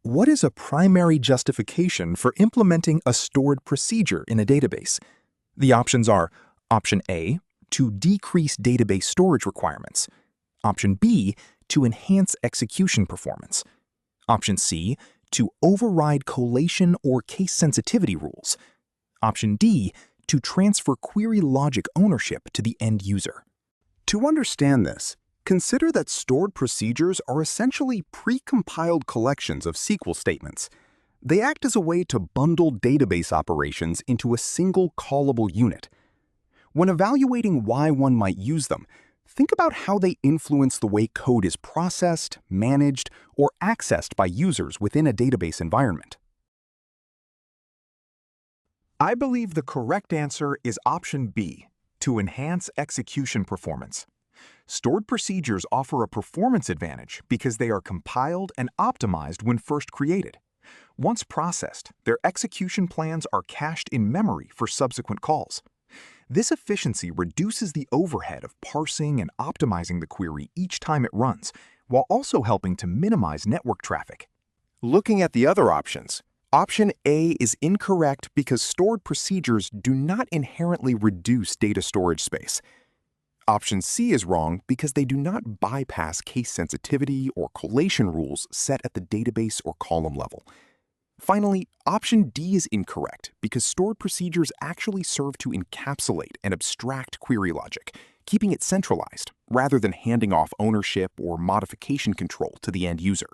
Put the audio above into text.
What is a primary justification for implementing a stored procedure in a database? The options are Option A, to decrease database storage requirements. Option B, to enhance execution performance. Option C, to override collation or case sensitivity rules. Option D, to transfer query logic ownership to the end user. To understand this, consider that stored procedures are essentially pre-compiled collections of SQL statements. They act as a way to bundle database operations into a single callable unit. When evaluating why one might use them, think about how they influence the way code is processed, managed, or accessed by users within a database environment. I believe the correct answer is option B, to enhance execution performance. Stored procedures offer a performance advantage because they are compiled and optimized when first created. Once processed, their execution plans are cached in memory for subsequent calls. This efficiency reduces the overhead of parsing and optimizing the query each time it runs, while also helping to minimize network traffic. Looking at the other options, option A is incorrect because stored procedures do not inherently reduce data storage space. Option C is wrong because they do not bypass case sensitivity or collation rules set at the database or column level. Finally, option D is incorrect because stored procedures actually serve to encapsulate and abstract query logic, keeping it centralized rather than handing off ownership or modification control to the end user.